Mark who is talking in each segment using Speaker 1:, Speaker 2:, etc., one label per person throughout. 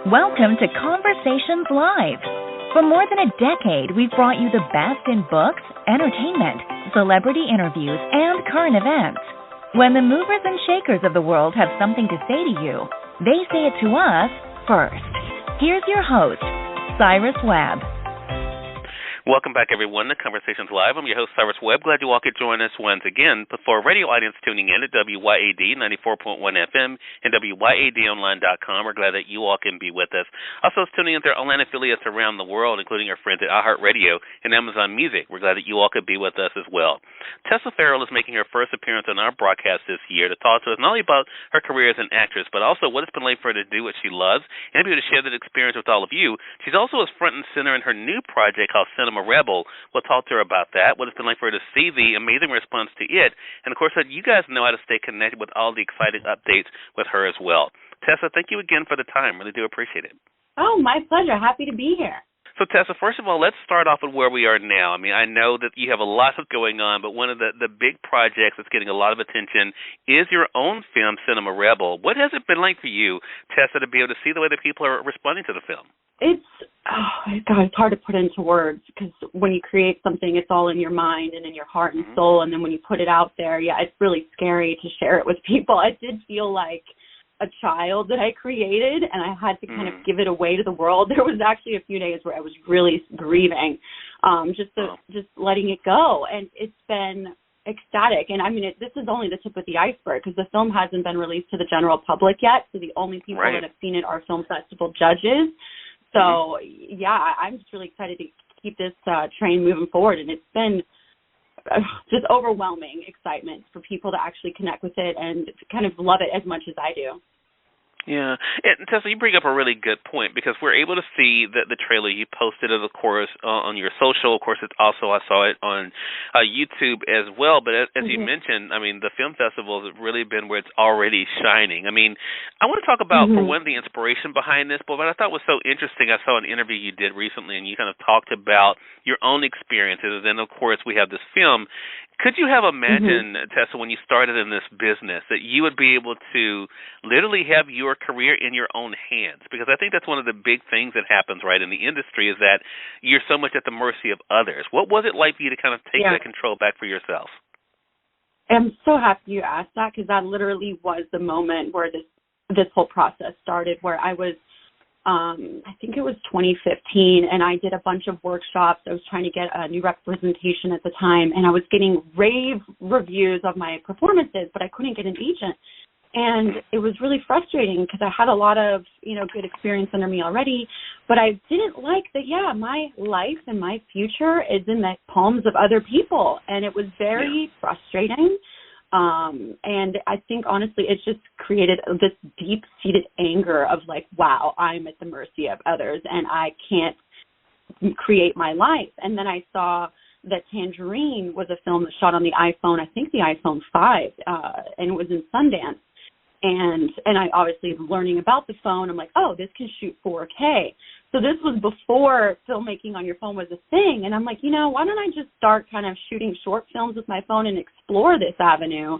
Speaker 1: Welcome to Conversations Live. For more than a decade, we've brought you the best in books, entertainment, celebrity interviews, and current events. When the movers and shakers of the world have something to say to you, they say it to us first. Here's your host, Cyrus Webb.
Speaker 2: Welcome back, everyone, to Conversations Live. I'm your host, Cyrus Webb. Glad you all could join us once again. For a radio audience tuning in at WYAD 94.1 FM and WYADonline.com, we're glad that you all can be with us. Also, tuning in to our online affiliates around the world, including our friends at iHeartRadio and Amazon Music. We're glad that you all could be with us as well. Tessa Farrell is making her first appearance on our broadcast this year to talk to us not only about her career as an actress, but also what it's been like for her to do what she loves and be able to share that experience with all of you. She's also as front and center in her new project called Cinema Rebel. We'll talk to her about that, what it's been like for her to see the amazing response to it, and of course that you guys know how to stay connected with all the exciting updates with her as well. Tessa, thank you again for the time. Really do appreciate it.
Speaker 3: Oh, my pleasure. Happy to be here.
Speaker 2: So, Tessa, first of all, let's start off with where we are now. I mean, I know that you have a lot going on, but one of the big projects that's getting a lot of attention is your own film, Cinema Rebel. What has it been like for you, Tessa, to be able to see the way that people are responding to the film?
Speaker 3: It's hard to put into words because when you create something, it's all in your mind and in your heart and soul, and then when you put it out there, it's really scary to share it with people. I did feel like a child that I created, and I had to kind of give it away to the world. There was actually a few days where I was really grieving, just letting it go, and it's been ecstatic. And I mean, this is only the tip of the iceberg because the film hasn't been released to the general public yet, so the only people that have seen it are film festival judges. So, I'm just really excited to keep this train moving forward, and it's been just overwhelming excitement for people to actually connect with it and kind of love it as much as I do.
Speaker 2: Yeah. And Tessa, you bring up a really good point because we're able to see the trailer you posted, of course, on your social. Of course, it's also, I saw it on YouTube as well. But as you mentioned, I mean, the film festival has really been where it's already shining. I mean, I want to talk about, for one, the inspiration behind this. But what I thought was so interesting, I saw an interview you did recently, and you kind of talked about your own experiences. And then, of course, we have this film. Could you have imagined, Tessa, when you started in this business, that you would be able to literally have your career in your own hands? Because I think that's one of the big things that happens, right, in the industry is that you're so much at the mercy of others. What was it like for you to kind of take that control back for yourself?
Speaker 3: I'm so happy you asked that because that literally was the moment where this whole process started, where I was I think it was 2015, and I did a bunch of workshops. I was trying to get a new representation at the time, and I was getting rave reviews of my performances, but I couldn't get an agent. And it was really frustrating because I had a lot of, good experience under me already, but I didn't like that, my life and my future is in the palms of other people, and it was very frustrating. And I think, honestly, it's just created this deep-seated anger of like, wow, I'm at the mercy of others and I can't create my life. And then I saw that Tangerine was a film that shot on the iPhone, I think the iPhone 5, and it was in Sundance. And I obviously was learning about the phone. I'm like, oh, this can shoot 4K. So this was before filmmaking on your phone was a thing. And I'm like, why don't I just start kind of shooting short films with my phone and explore this avenue?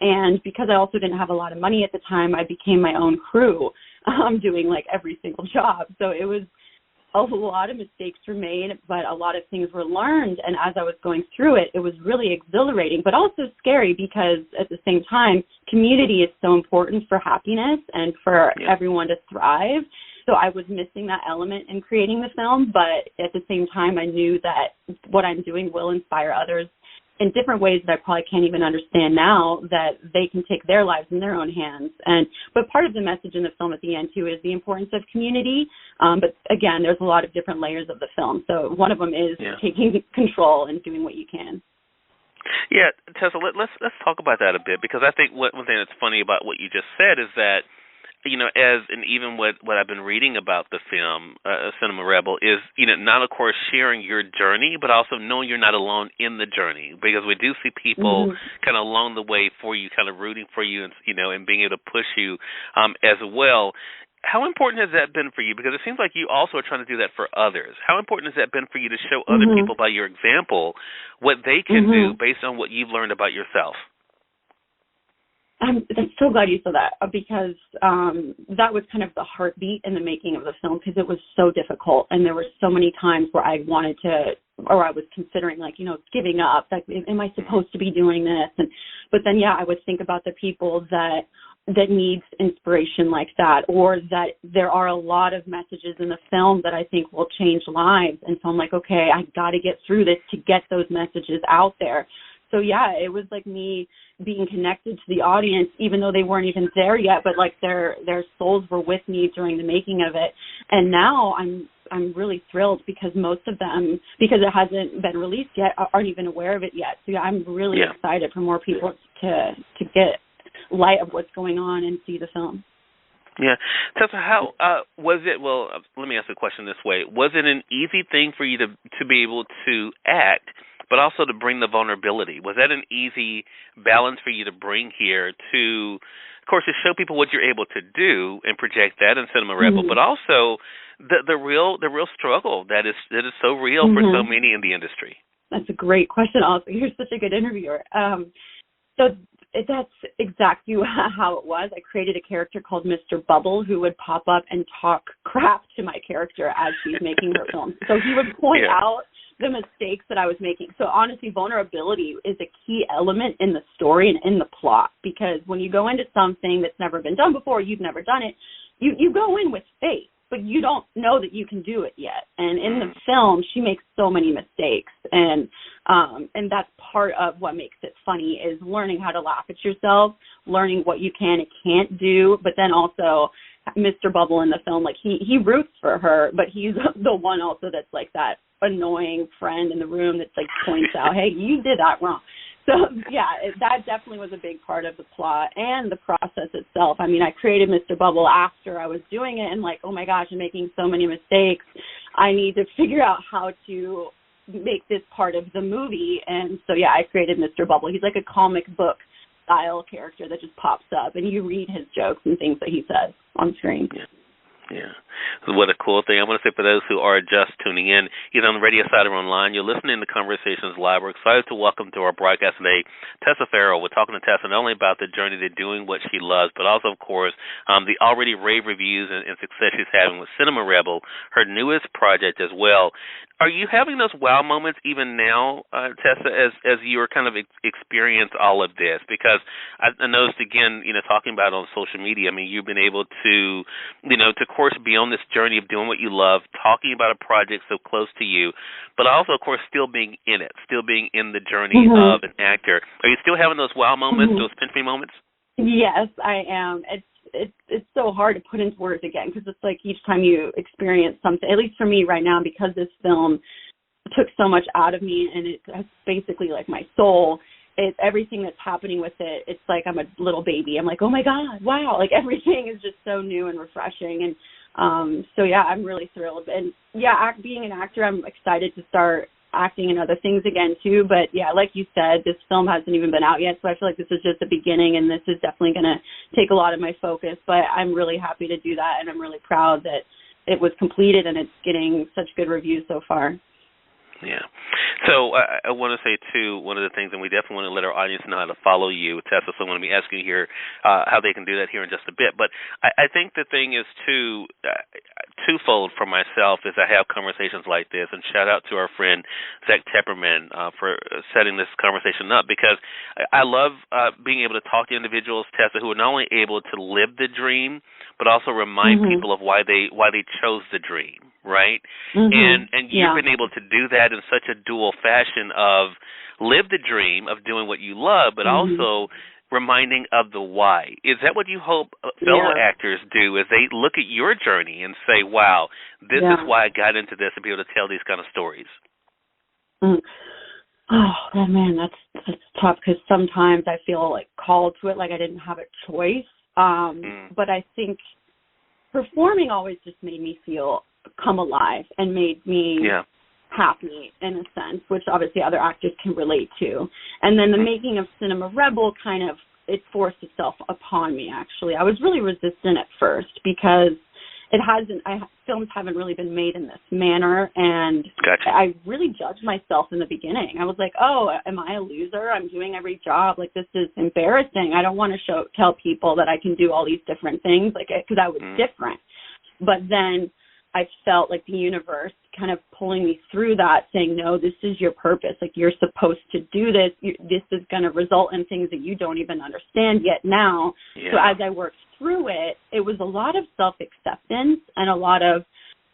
Speaker 3: And because I also didn't have a lot of money at the time, I became my own crew, doing like every single job. So it was a lot of mistakes were made, but a lot of things were learned. And as I was going through it, it was really exhilarating, but also scary because at the same time, community is so important for happiness and for everyone to thrive. So I was missing that element in creating the film, but at the same time, I knew that what I'm doing will inspire others in different ways that I probably can't even understand now, that they can take their lives in their own hands. But part of the message in the film at the end, too, is the importance of community. But, again, there's a lot of different layers of the film. So one of them is taking control and doing what you can.
Speaker 2: Yeah, Tessa, let's talk about that a bit, because I think one thing that's funny about what you just said is that, even what I've been reading about the film, Cinema Rebel, is, not, of course, sharing your journey, but also knowing you're not alone in the journey, because we do see people kind of along the way for you, kind of rooting for you, and, and being able to push you as well. How important has that been for you? Because it seems like you also are trying to do that for others. How important has that been for you to show other people by your example what they can do based on what you've learned about yourself?
Speaker 3: I'm so glad you said that, because that was kind of the heartbeat in the making of the film, because it was so difficult. And there were so many times where I wanted to, or I was considering, like, giving up. Like, am I supposed to be doing this? But then, I would think about the people that needs inspiration like that, or that there are a lot of messages in the film that I think will change lives. And so I'm like, okay, I got to get through this to get those messages out there. So it was like me being connected to the audience, even though they weren't even there yet, but like their souls were with me during the making of it. And now I'm really thrilled, because most of them, because it hasn't been released yet, aren't even aware of it yet. So I'm really excited for more people to get light of what's going on and see the film.
Speaker 2: Yeah. Tessa, how was it? Well, let me ask the question this way. Was it an easy thing for you to be able to act, but also to bring the vulnerability? Was that an easy balance for you to bring here to, of course, to show people what you're able to do and project that in Cinema Rebel, but also the real struggle that is so real for so many in the industry? That's
Speaker 3: a great question. Also, you're such a good interviewer. So that's exactly how it was. I created a character called Mr. Bubble, who would pop up and talk crap to my character as she's making her film. So he would point out the mistakes that I was making. So honestly, vulnerability is a key element in the story and in the plot, because when you go into something that's never been done before, you've never done it, you go in with faith, but you don't know that you can do it yet. And in the film, she makes so many mistakes, and that's part of what makes it funny, is learning how to laugh at yourself, learning what you can and can't do, but then also Mr. Bubble in the film, like he roots for her, but he's the one also that's like that annoying friend in the room that's like points out, hey, you did that wrong. So that definitely was a big part of the plot and the process itself. I mean, I created Mr. Bubble after I was doing it, and like, oh my gosh, I'm making so many mistakes. I need to figure out how to make this part of the movie. And so I created Mr. Bubble. He's like a comic book style character that just pops up, and you read his jokes and things that he says on screen.
Speaker 2: Yeah. What a cool thing. I want to say, for those who are just tuning in, either on the radio side or online, you're listening to Conversations Live. We're excited to welcome to our broadcast today Tessa Farrell. We're talking to Tessa not only about the journey to doing what she loves, but also, of course, the already rave reviews and success she's having with Cinema Rebel, her newest project as well. Are you having those wow moments even now, Tessa, as you are kind of experience all of this? Because I noticed, again, talking about it on social media, I mean, you've been able to, to course, be on this journey of doing what you love, talking about a project so close to you, but also, of course, still being in it, still being in the journey of an actor. Are you still having those wow moments, those pinch me moments?
Speaker 3: Yes, I am. It's so hard to put into words again, because it's like each time you experience something, at least for me right now, because this film took so much out of me, and it's basically like my soul. It's everything that's happening with it. It's like I'm a little baby. I'm like, oh my God, wow. Like everything is just so new and refreshing. And I'm really thrilled. And being an actor, I'm excited to start acting in other things again too. But like you said, this film hasn't even been out yet. So I feel like this is just the beginning, and this is definitely going to take a lot of my focus. But I'm really happy to do that. And I'm really proud that it was completed and it's getting such good reviews so far.
Speaker 2: Yeah. So I want to say, too, one of the things, and we definitely want to let our audience know how to follow you, Tessa, so I'm going to be asking you here how they can do that here in just a bit. But I think the thing is, too, twofold for myself, is I have conversations like this, and shout out to our friend Zach Tepperman for setting this conversation up, because I love being able to talk to individuals, Tessa, who are not only able to live the dream, but also remind people of why they chose the dream, right? And you've been able to do that in such a dual fashion of live the dream of doing what you love, but also reminding of the why. Is that what you hope fellow actors do, as they look at your journey and say, wow, this is why I got into this, and be able to tell these kind of stories?
Speaker 3: Oh, man, that's tough, because sometimes I feel like called to it, like I didn't have a choice. But I think performing always just made me come alive and made me happy in a sense, which obviously other actors can relate to. And then the making of Cinema Rebel it forced itself upon me, actually. I was really resistant at first, because it hasn't. Films haven't really been made in this manner, and
Speaker 2: Gotcha.
Speaker 3: I really judged myself in the beginning. I was like, "Oh, am I a loser? I'm doing every job. Like, this is embarrassing. I don't want to tell people that I can do all these different things, like, because I was different." But then I felt like the universe kind of pulling me through that, saying, "No, this is your purpose. Like, you're supposed to do this. This is going to result in things that you don't even understand yet now."
Speaker 2: Yeah.
Speaker 3: So as I worked through it, it was a lot of self-acceptance and a lot of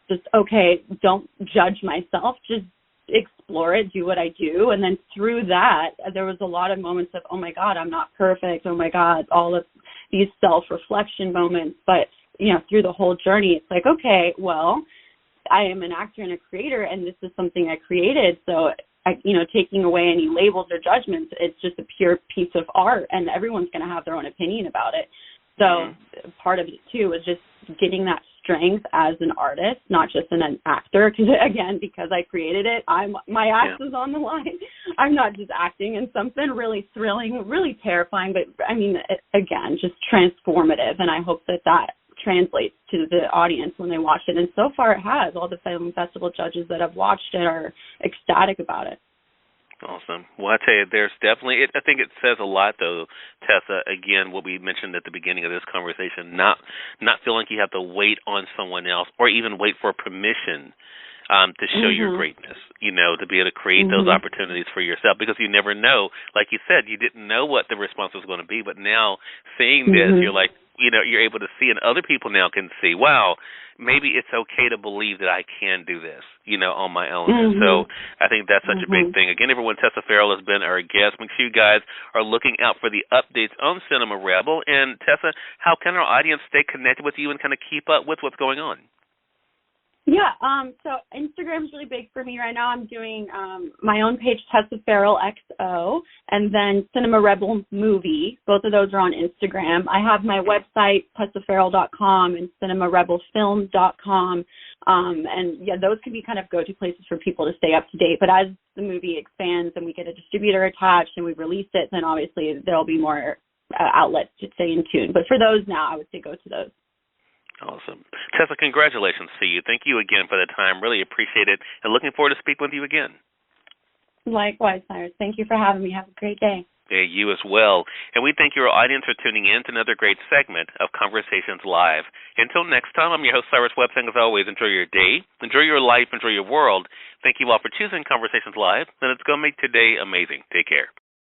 Speaker 3: just, okay, don't judge myself, just explore it, do what I do. And then through that, there was a lot of moments of, oh my God, I'm not perfect. Oh my God, all of these self-reflection moments. But, through the whole journey, it's like, okay, well, I am an actor and a creator, and this is something I created. So, taking away any labels or judgments, it's just a pure piece of art, and everyone's going to have their own opinion about it. So part of it, too, was just getting that strength as an artist, not just an actor, because I created it, my ass is on the line. I'm not just acting in something really thrilling, really terrifying, but, again, just transformative, and I hope that translates to the audience when they watch it. And so far it has. All the film festival judges that have watched it are ecstatic about it.
Speaker 2: Awesome. Well, I tell you, there's definitely, I think it says a lot, though, Tessa, again, what we mentioned at the beginning of this conversation, not feeling like you have to wait on someone else or even wait for permission to show your greatness, to be able to create those opportunities for yourself, because you never know. Like you said, you didn't know what the response was going to be, but now seeing this, you're like, you're able to see, and other people now can see, wow, maybe it's okay to believe that I can do this, on my own. And so I think that's such a big thing. Again, everyone, Tessa Farrell has been our guest. Make sure you guys are looking out for the updates on Cinema Rebel. And Tessa, how can our audience stay connected with you and kind of keep up with what's going on?
Speaker 3: Yeah, so Instagram's really big for me right now. I'm doing my own page, Tessa Farrell XO, and then Cinema Rebel Movie. Both of those are on Instagram. I have my website, TessaFarrell.com, and CinemaRebelFilm.com. And, yeah, those can be kind of go-to places for people to stay up to date. But as the movie expands and we get a distributor attached and we release it, then obviously there'll be more outlets to stay in tune. But for those now, I would say go to those.
Speaker 2: Awesome. Tessa, congratulations to you. Thank you again for the time. Really appreciate it. And looking forward to speaking with you again.
Speaker 3: Likewise, Cyrus. Thank you for having me. Have a great day.
Speaker 2: Yeah, you as well. And we thank your audience for tuning in to another great segment of Conversations Live. Until next time, I'm your host, Cyrus Webb, saying as always, enjoy your day, enjoy your life, enjoy your world. Thank you all for choosing Conversations Live, and it's going to make today amazing. Take care.